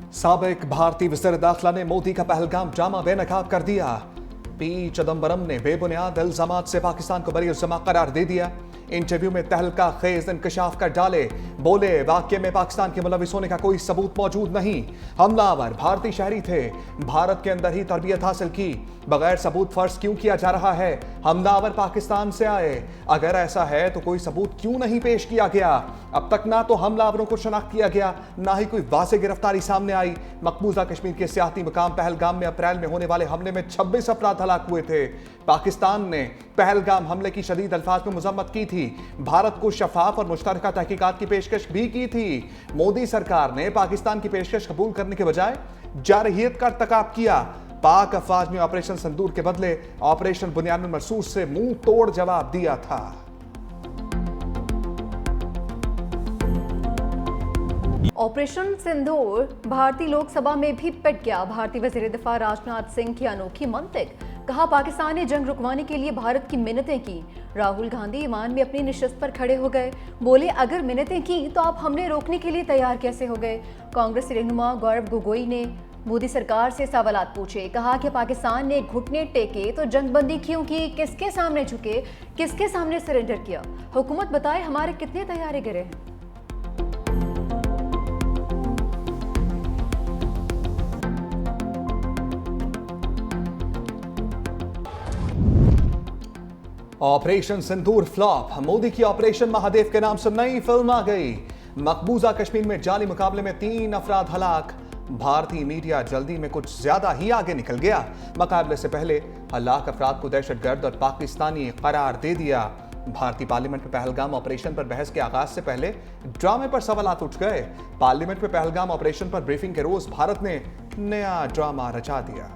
साबिक भारतीय वज़ीर दाखिला ने मोदी का पहलगाम ड्रामा बेनकाब कर दिया। पी चिदम्बरम ने बेबुनियाद इल्जामात से पाकिस्तान को बरी उज़्ज़मा करार दे दिया। इंटरव्यू में तहलका खेज इंकशाफ कर डाले। बोले वाकये में पाकिस्तान के मुलविस होने का कोई सबूत मौजूद नहीं। हमलावर भारतीय शहरी थे, भारत के अंदर ही तरबियत हासिल की, बगैर सबूत फर्ज क्यों किया जा रहा है? हमलावर पाकिस्तान से आए, अगर ऐसा है तो कोई सबूत क्यों नहीं पेश किया गया? अब तक ना तो हमलावरों को शनाख्त किया गया, ना ही कोई वाज़ेह गिरफ्तारी सामने आई। मकबूजा कश्मीर के सियासी मुकाम पहलगाम में अप्रैल में होने वाले हमले में 26 अफराद हलाक हुए थे। पाकिस्तान ने पहलगाम हमले की शदीद अल्फाज में मजम्मत की थी, भारत को शफाफ और मुश्तरका तहकीकात की पेशकश भी की थी। मोदी सरकार ने पाकिस्तान की पेशकश कबूल करने के बजाय जारहियत का irतकाब किया। पाक अफवाज ने ऑपरेशन सिंदूर के बदले ऑपरेशन बुनियानुल मरसूस से मुंह तोड़ जवाब दिया था। ऑपरेशन सिंदूर भारतीय लोकसभा में भी पिट गया। भारतीय वज़ीर दिफा राजनाथ सिंह की अनोखी मंतिक, कहा पाकिस्तान ने जंग रुकवाने के लिए भारत की मिन्नतें की। राहुल गांधी ईमान में अपनी निशस्त पर खड़े हो गए, बोले अगर मिन्नतें की तो आप हमले रोकने के लिए तैयार कैसे हो गए? कांग्रेस रहनुमा गौरव गोगोई ने मोदी सरकार से सवालात पूछे, कहा कि पाकिस्तान ने घुटने टेके तो जंगबंदी क्यों की, किसके सामने झुके, किसके सामने सरेंडर किया? हुकूमत बताए हमारे कितने तैयारे गिरे हैं। ऑपरेशन सिंदूर फ्लॉप, मोदी की ऑपरेशन महादेव के नाम से नई फिल्म आ गई। मकबूजा कश्मीर में जाली मुकाबले में 3 अफराद हलाक। भारतीय मीडिया जल्दी में कुछ ज्यादा ही आगे निकल गया। मुकाबले से पहले हलाक अफराद को दहशतगर्द और पाकिस्तानी करार दे दिया। भारतीय पार्लियामेंट में पहलगाम ऑपरेशन पर बहस के आगाज से पहले ड्रामे पर सवालात उठ गए। पार्लियामेंट में पहलगाम ऑपरेशन पर ब्रीफिंग के रोज भारत ने नया ड्रामा रचा दिया।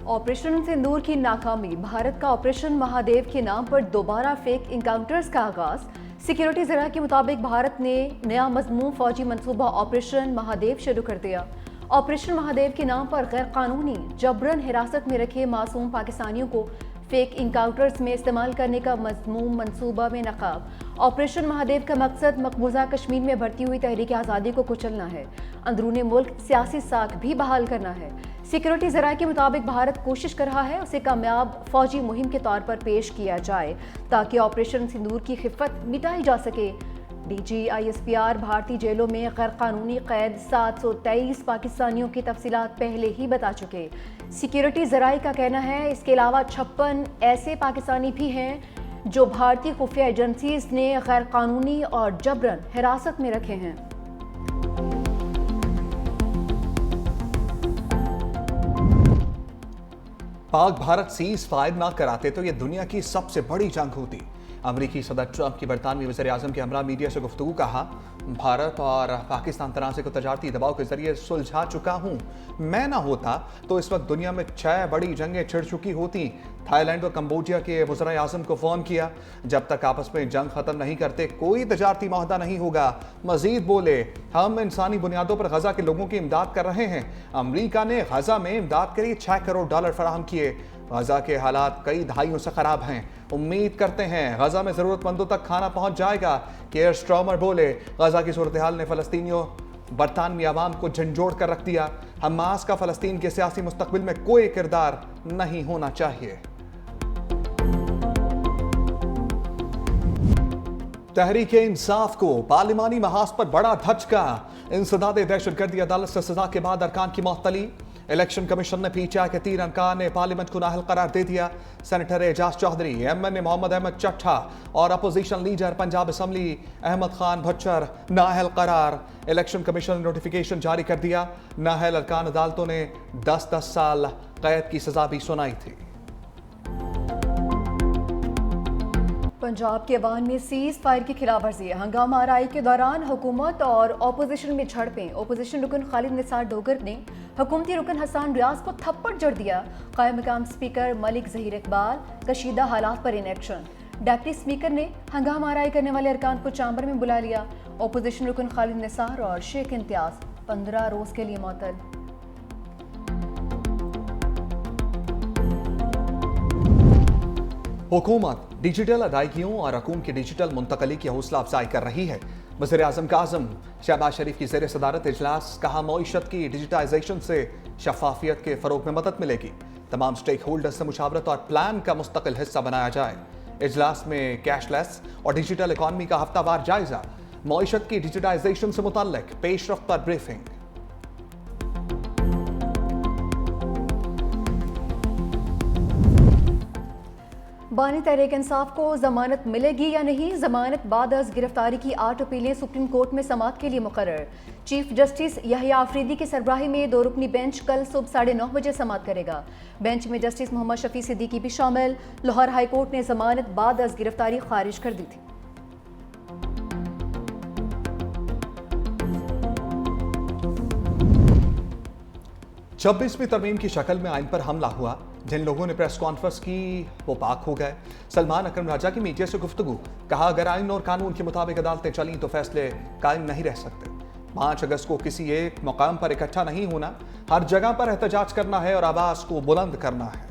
ऑपरेशन सिंदूर की नाकामी, भारत का ऑपरेशन महादेव के नाम पर दोबारा फेक इनकाउंटर्स का आगाज। सिक्योरिटी जरा के मुताबिक भारत ने नया मजमून फौजी मंसूबा ऑपरेशन महादेव शुरू कर दिया। ऑपरेशन महादेव के नाम पर गैर कानूनी जबरन हिरासत में रखे मासूम पाकिस्तानियों को फेक इनकाउंटर्स में इस्तेमाल करने का मजमून मंसूबा में नकाब। ऑपरेशन महादेव का मकसद मकबूजा कश्मीर में बढ़ती हुई तहरीक आज़ादी को कुचलना है, अंदरूनी मुल्क सियासी साख भी बहाल करना है। सिक्योरिटी ज़राए के मुताबिक भारत कोशिश कर रहा है उसे कामयाब फौजी मुहिम के तौर पर पेश किया जाए ताकि ऑपरेशन सिंदूर की खिफत मिटाई जा सके। DGISPR भारतीय जेलों में गैर कानूनी कैद 723 पाकिस्तानियों की तफसीलात पहले ही बता चुके। सिक्योरिटी ज़राए का कहना है इसके अलावा 56 ऐसे पाकिस्तानी भी हैं जो भारतीय खुफिया एजेंसीज ने गैर कानूनी और जबरन हिरासत में रखे हैं। पाक भारत सीज फायर ना कराते तो यह दुनिया की सबसे बड़ी जंग होती। अमरीकी सदर ट्रंप की बरतानवी वज़ीर आज़म के हमरा मीडिया से गुफ्तगू, कहा भारत और पाकिस्तान तनाज़े को तजारती दबाव के जरिए सुलझा चुका हूँ। मैं ना होता तो इस वक्त दुनिया में 6 बड़ी जंगें छिड़ चुकी होती। थाईलैंड और कंबोडिया के वज़ीर आज़म को फ़ोन किया, जब तक आपस में जंग ख़त्म नहीं करते कोई तजारती माहदा नहीं होगा। मज़ीद बोले हम इंसानी बुनियादों पर गज़ा के लोगों की इमदाद कर रहे हैं। अमरीका ने गज़ा में इमदाद के लिए $6 करोड़ फराहम किए। गज़ा के हालात कई दहाइयों से ख़राब हैं। उम्मीद करते हैं गज़ा में ज़रूरतमंदों तक खाना पहुंच जाएगा। केयर स्ट्रॉमर बोले गज़ा की सूरत हाल ने फ़लस्तीनियों बरतानवी आवाम को झंझोड़ कर रख दिया। हमास का फ़लस्तीन के सियासी मुस्तकबिल में कोई किरदार नहीं होना चाहिए। तहरीक इंसाफ को पार्लिमानी महाज पर बड़ा धचका। इंसदाद दहशतगर्दी अदालत से सजा के बाद अरकान की मुअत्तली। इलेक्शन कमीशन ने PTI के 3 अरकान ने पार्लियामेंट को नाअहल करार दे दिया। सेनेटर एजाज चौधरी, MNA मोहम्मद अहमद चट्ठा और opposition leader Punjab assembly Ahmad Khan Bhachar नाअहल करार। इलेक्शन कमीशन ने नोटिफिकेशन जारी कर दिया। नाअहल अरकान अदालतों ने 10-10 साल कैद की सजा भी सुनाई थी। पंजाब के अवान में सीज फायर की खिलाफ वर्जी। हंगामा आराई के दौरान हुकूमत और अपोजिशन में झड़पें। अपोजिशन रुकन खालिद निसार डोगर ने हुकूमती रुकन हसन रियाज को थप्पड़ जड़ दिया। कायम मकाम स्पीकर मलिक जहीर इकबाल कशीदा हालात पर इनेक्शन। डिप्टी स्पीकर ने हंगामा आराई करने वाले अरकान को चैम्बर में बुला लिया। अपोजिशन रुकन खालिद निसार और शेख इम्तियाज 15 रोज के लिए मुअत्तल। हुकूमत डिजिटल अदायगियों और रकूम की डिजिटल मुंतकली की हौसला अफजाई कर रही है। वज़ीर-ए-आज़म काज़िम शहबाज शरीफ की ज़ेर सदारत इजलास, कहा मईशत की डिजिटाइजेशन से शफाफियत के फ़रोग में मदद मिलेगी। तमाम स्टेक होल्डर से मुशावरत और प्लान का मुस्तकिल हिस्सा बनाया जाए। इजलास में कैशलेस और डिजिटल इकॉनमी का हफ्तावार जायजा, मईशत की डिजिटाइजेशन से मुतल्लिक पेशरफ्त पर ब्रीफिंग। बानी तहरीक इंसाफ को जमानत मिलेगी या नहीं? जमानत बाद अज गिरफ्तारी की 8 अपीलें सुप्रीम कोर्ट में समाअत के लिए मुकर्रर। चीफ जस्टिस यहिया आफरीदी की सरबराही में 2 रुकनी बेंच कल सुबह 9:30 बजे समाअत करेगा। बेंच में जस्टिस मोहम्मद शफी सिद्दीकी भी शामिल। लाहौर हाई कोर्ट ने जमानत बाद अज गिरफ्तारी खारिज कर दी थी। छब्बीसवीं तरमीम की शक्ल में आइन पर हमला हुआ। जिन लोगों ने प्रेस कॉन्फ्रेंस की वो पाक हो गए। सलमान अकरम राजा की मीडिया से गुफ्तगू, कहा अगर आइन और कानून के मुताबिक अदालतें चलीं तो फैसले कायम नहीं रह सकते। 5 अगस्त को किसी एक मकाम पर इकट्ठा नहीं होना, हर जगह पर एहतजाज करना है और आवाज को बुलंद करना है।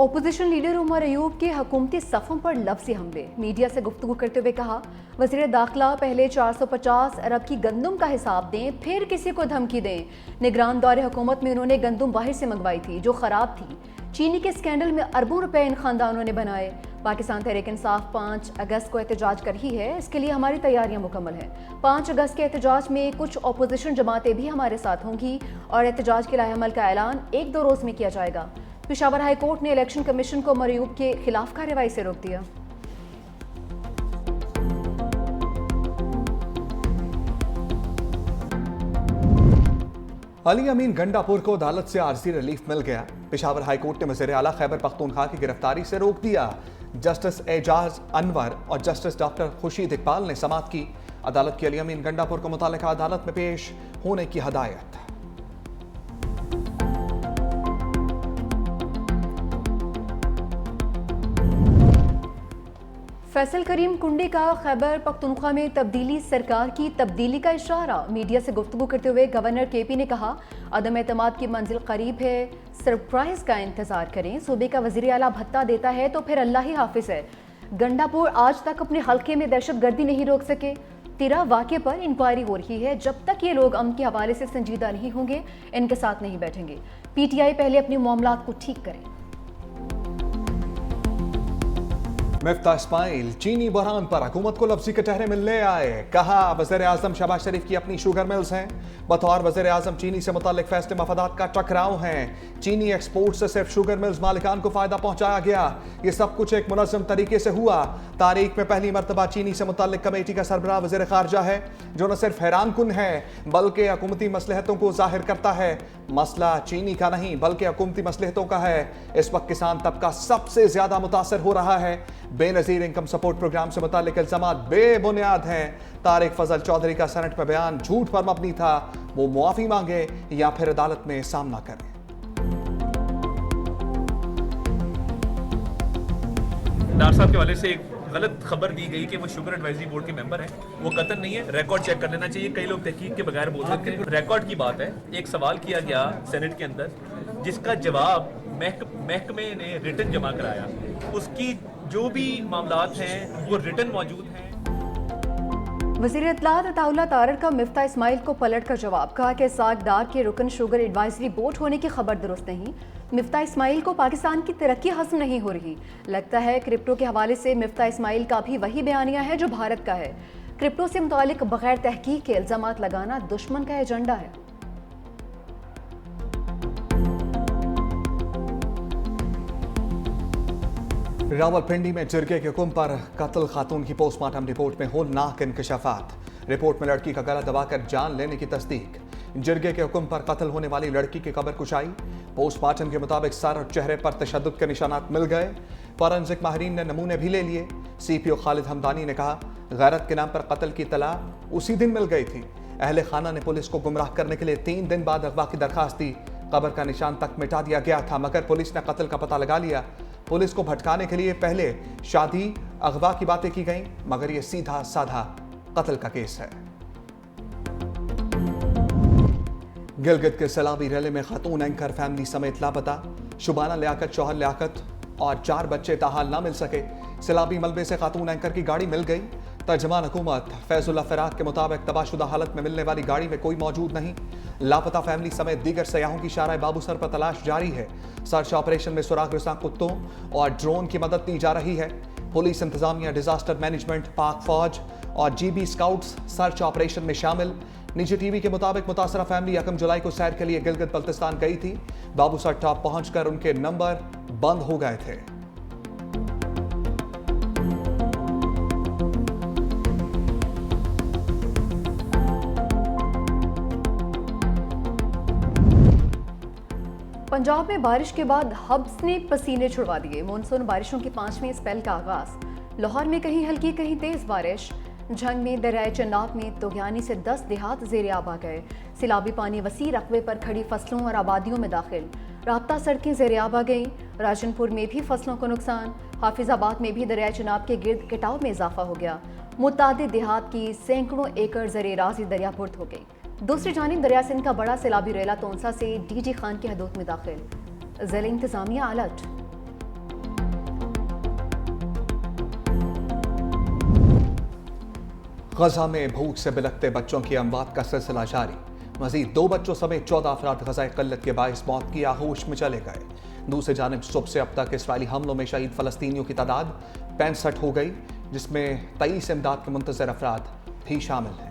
ओपोजिशन लीडर उमर अयूब के हुकूमती सफ़ों पर लफ्ज़ी हमले। मीडिया से गुफ्तगू करते हुए कहा, वज़ीर दाखिला पहले 450 अरब की गंदम का हिसाब दें, फिर किसी को धमकी दें। निगरान दौरे हुकूमत में उन्होंने गंदम बाहर से मंगवाई थी जो ख़राब थी। चीनी के स्कैंडल में अरबों रुपए इन खानदानों ने बनाए। पाकिस्तान तहरीक इंसाफ 5 अगस्त को एहतजाज कर रही है, इसके लिए हमारी तैयारियां मुकम्मल हैं। 5 अगस्त के एहतजाज में कुछ अपोजिशन जमातें भी हमारे साथ होंगी और एहतजाज के लाएअमल का ऐलान 1-2 रोज़ में किया जाएगा। पेशावर हाई कोर्ट ने इलेक्शन कमीशन को मरयूब के खिलाफ कार्रवाई से रोक दिया। अली अमीन गंडापुर को अदालत से आर्जी रिलीफ मिल गया। पेशावर हाई कोर्ट ने वज़ीर आला खैबर पख्तूनख्वा की गिरफ्तारी से रोक दिया। जस्टिस एजाज अनवर और जस्टिस डॉक्टर खुर्शीद इकबाल ने समाअत की। अदालत की अली अमीन गंडापुर को मुतालिका अदालत में पेश होने की हदायत। फैसल करीम कुंडी का खैबर पख्तूनख्वा में तब्दीली सरकार की तब्दीली का इशारा। मीडिया से गुफ्तगू करते हुए गवर्नर केपी ने कहा, अदम एतमाद की मंजिल करीब है, सरप्राइज का इंतजार करें। सूबे का वज़ीर आला भत्ता देता है तो फिर अल्लाह ही हाफिज है। गंडापुर आज तक अपने हल्के में दहशतगर्दी नहीं रोक सके। 13 वाक़े पर इंक्वायरी हो रही है। जब तक ये लोग अमन के हवाले से संजीदा नहीं होंगे, इनके साथ नहीं बैठेंगे। PTI पहले अपने मामलात को ठीक करें। मिफ्ता इस्माइल चीनी बहरान पर हुकूमत को लफ्जी कटहरे मिलने आए। कहा वज़ीर-ए-आज़म शहबाज शरीफ की अपनी शुगर मिल्स हैं। बतौर वज़ीर-ए-आज़म चीनी से मुताल्लिक फैसले मफादात का टकराव हैं। चीनी एक्सपोर्ट से सिर्फ शुगर मिल्स मालिकान को फायदा पहुंचाया गया। ये सब कुछ एक मुनज़्ज़म तरीके से हुआ। तारीख में पहली मरतबा चीनी से मुताल्लिक कमेटी का सरबराह वज़ीर ख़ारजा है, जो न सिर्फ हैरान कुन है बल्कि हुकूमती मसलहतों को ज़ाहिर करता है। मसला चीनी का नहीं बल्कि हुकूमती मसलहतों का है। इस वक्त किसान तबका सबसे ज्यादा मुतासर हो रहा है। बेनज़ीर इनकम सपोर्ट प्रोग्राम से मुताल्लिक इल्ज़ामात बेबुनियाद हैं। तारिक फजल चौधरी का सेनेट में बयान झूठ पर मबनी था। वो मुआफ़ी मांगे या फिर अदालत में सामना करें। डार साहब के हवाले से एक गलत खबर दी गई कि वो शुगर एडवाइजरी बोर्ड के मेंबर हैं। वो कतन नहीं है, रिकॉर्ड चेक कर लेना चाहिए। कई लोग तहकीक के बगैर बोल सकते हैं। रिकॉर्ड की बात है। एक सवाल किया गया सेनेट के अंदर, जिसका जवाब महकमे ने रिटन जमा कराया। उसकी जो भी मामलात हैं वो रिटन मौजूद हैं। वज़ीर इत्तलात अताउल्लाह तारर का मिफ्ता इस्माइल को पलट कर जवाब। कहा कि साग डार के रुकन शुगर एडवाइजरी बोर्ड होने की खबर दुरुस्त नहीं। मिफ्ता इस्माइल को पाकिस्तान की तरक्की हस्म नहीं हो रही। लगता है क्रिप्टो के हवाले से मिफ्ता इस्माइल का भी वही बयानिया है जो भारत का है। क्रिप्टो से मुतालिक बगैर तहकीक के इल्ज़ामात लगाना दुश्मन का एजेंडा है। रावलपिंडी में जिरगे के हुक्म पर कत्ल खातून की पोस्टमार्टम रिपोर्ट में होलनाक इंकशाफात। रिपोर्ट में लड़की का गला दबाकर जान लेने की तस्दीक। जिरगे के हुक्म पर कत्ल होने वाली लड़की की कब्र कुशाई। पोस्टमार्टम के मुताबिक सर और चेहरे पर तशद्दुद के निशानात मिल गए। फॉरेंसिक माहिरीन ने नमूने भी ले लिए। CPO खालिद हमदानी ने कहा, गैरत के नाम पर कत्ल की इत्तला उसी दिन मिल गई थी। अहले खाना ने पुलिस को गुमराह करने के लिए 3 दिन बाद अगवा की दरखास्त दी। कब्र का निशान तक मिटा दिया गया था, मगर पुलिस ने कत्ल का पता लगा लिया। पुलिस को भटकाने के लिए पहले शादी अगवा की बातें की गई, मगर यह सीधा साधा कत्ल का केस है। गिलगित के सैलाबी रैली में खातून एंकर फैमिली समेत लापता। शुबाना लियाकत, शौहर लियाकत और 4 बच्चे ताहाल ना मिल सके। सैलाबी मलबे से खातून एंकर की गाड़ी मिल गई। तर्जमान हुकूमत फैजुल्ला फिराक के मुताबिक तबाहशुदा हालत में मिलने वाली गाड़ी में कोई मौजूद नहीं। लापता फैमिली समेत दीगर सयाहों की शारा बाबूसर पर तलाश जारी है। सर्च ऑपरेशन में सुराग रसा कुत्तों और ड्रोन की मदद ली जा रही है। पुलिस इंतजामिया, डिजास्टर मैनेजमेंट, पाक फौज और GB स्काउट्स सर्च ऑपरेशन में शामिल। निजी टीवी के मुताबिक मुतासरा फैमिली 1 जुलाई को सैर के लिए गिलगित बल्तिस्तान गई थी। बाबूसर टॉप पहुंचकर उनके नंबर बंद हो गए थे। पंजाब में बारिश के बाद हब्स ने पसीने छुड़वा दिए। मानसून बारिशों की 5वें स्पेल का आगाज। लाहौर में कहीं हल्की कहीं तेज बारिश। झंग में दरियाए चन्नाब में तोगयानी से 10 देहात ज़ेरे आब आ गए। सैलाबी पानी वसी रकबे पर खड़ी फसलों और आबादियों में दाखिल। राब्ता सड़कें ज़ेरे आब आ गईं। राजनपुर में भी फसलों को नुकसान। हाफिजाबाद में भी दरियाए चन्नाब के गिर्द कटाव में इजाफा हो गया। मुतादिद देहात की सैकड़ों एकड़ ज़रे राज़ी दरियापुर्द हो गई। दूसरी जानिब दरिया सिंध का बड़ा सैलाबी रेला तोंसा से DG खान की हदूद में दाखिल। ज़िला इंतजामिया अलर्ट। गजा में भूख से बिलखते बच्चों की अमवात का सिलसिला जारी। मजीद 2 बच्चों समेत 14 अफराद गज़ाए क़िल्लत के बाइस मौत की आगोश में चले गए। दूसरी जानिब सुबह से अब तक इसराइली हमलों में शहीद फ़लस्तीनियों की तादाद 65 हो गई, जिसमें 23 इमदाद के मुंतज़र अफराद भी शामिल हैं।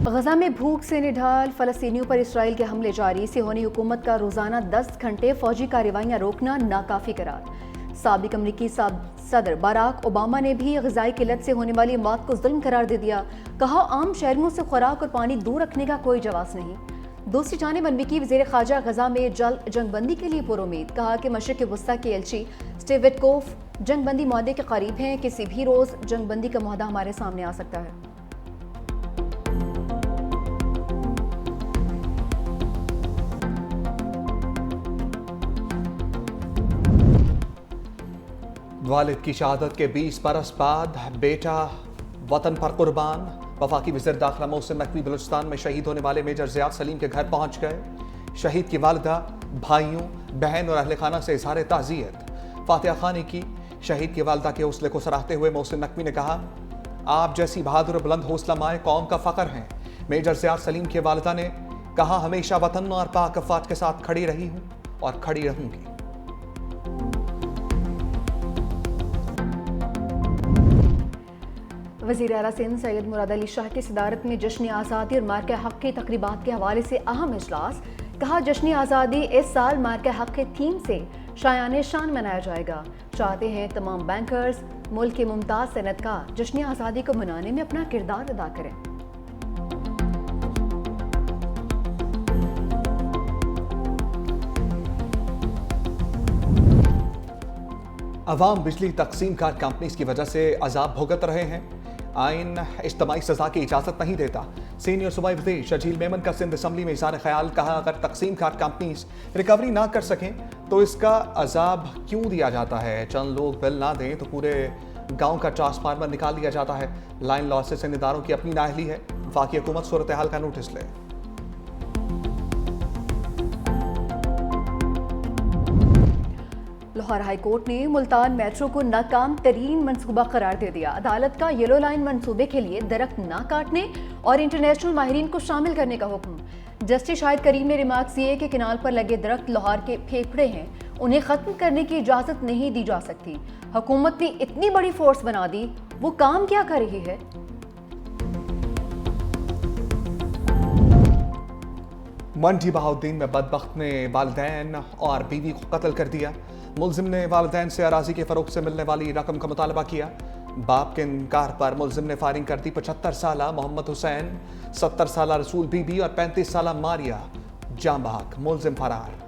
गजा में भूख से निढाल फ़लस्तीनियों पर इसराइल के हमले जारी। सिहोनी हुकूमत का रोज़ाना 10 घंटे फौजी कार्रवाइयाँ रोकना नाकाफ़ी करार। साबिक़ अमरीकी सदर बराक ओबामा ने भी ग़िज़ाई किल्लत से होने वाली मौत को जुल्म करार दे दिया। कहा आम शहरियों से खुराक और पानी दूर रखने का कोई जवाब नहीं। दूसरी जानिब अमरीकी वज़ीर ख़ारजा गजा में जल्द जंगबंदी के लिए पुरुमीद। कहा कि मशरिक़ वस्ता के एलची स्टीव विटकोफ जंगबंदी मुआहदे के करीब हैं। किसी भी रोज़ जंगबंदी का मुआहदा हमारे सामने आ सकता है। वालिद की शहादत के 20 बरस बाद बेटा वतन पर कुर्बान। वफाकी वज़ीर दाखिला मोहसिन नकवी बलूचिस्तान में शहीद होने वाले मेजर ज़ियाद सलीम के घर पहुंच गए। शहीद की वालिदा, भाइयों, बहन और अहले खाना से इज़हार ताज़ियत फातिहा खानी की। शहीद की वालिदा के हौसले को सराहते हुए मोहसिन नकवी ने कहा, आप जैसी बहादुर बुलंद हौसला माए कौम का फ़ख्र हैं। मेजर ज़ियाद सलीम की वालिदा ने कहा, हमेशा वतन और पाक अफ़वाज के साथ खड़ी रही हूँ और खड़ी रहूँगी। वज़ीर आला सिंध सैयद मुराद अली शाह की सदारत में जश्न आज़ादी और मार्के हक़ की तक़रीबात के हवाले से अहम इजलास। कहा जश्न आज़ादी इस साल मार्के हक़ के थीम से शायान शान मनाया जाएगा। चाहते हैं तमाम बैंकर्स, मुल्क के मुमताज़ सनअतकार जश्न आज़ादी को मनाने में अपना किरदार अदा करें। अवाम बिजली तकसीम कार कंपनीज की वजह से अजाब भुगत रहे हैं। आइन इज्तमाई सजा की इजाज़त नहीं देता। सीनियर सूबाई वज़ीर शजील मेमन का सिंध असम्बली में इज़हार ख्याल। कहा, अगर तकसीम कार कंपनीज रिकवरी ना कर सकें तो इसका अजाब क्यों दिया जाता है। चंद लोग बिल ना दें तो पूरे गांव का ट्रांसफार्मर निकाल दिया जाता है। लाइन लॉसेस इन इदारों की अपनी नाअहली है। वफाकी हुकूमत सूरत हाल का नोटिस ले। लाहौर हाई कोर्ट ने मुल्तान मेट्रो को नाकाम तरीन मंसूबा करार दे दिया। अदालत का येलो लाइन मंसूबे के लिए दरख्त ना काटने और इंटरनेशनल माहिरीन को शामिल करने का हुक्म। जस्टिस शाहिद करीम ने रिमार्क्स दिए कि किनाल पर लगे दरख्त लाहौर के फेफड़े हैं, उन्हें खत्म करने की इजाजत नहीं दी जा सकती। हुकूमत ने इतनी बड़ी फोर्स बना दी, वो काम क्या कर रही है। मंडी बहाउद्दीन में बदबख्त ने वालिदैन और बीवी को कत्ल कर दिया। मुलजिम ने वालिदैन से अराजी के फरोख्त से मिलने वाली रकम का मुतालबा किया। बाप के इनकार पर मुलजिम ने फायरिंग कर दी। 75 साला मोहम्मद हुसैन, 70 साला रसूल बीबी और 35 साला मारिया जाँ बहक। मुलजिम फरार।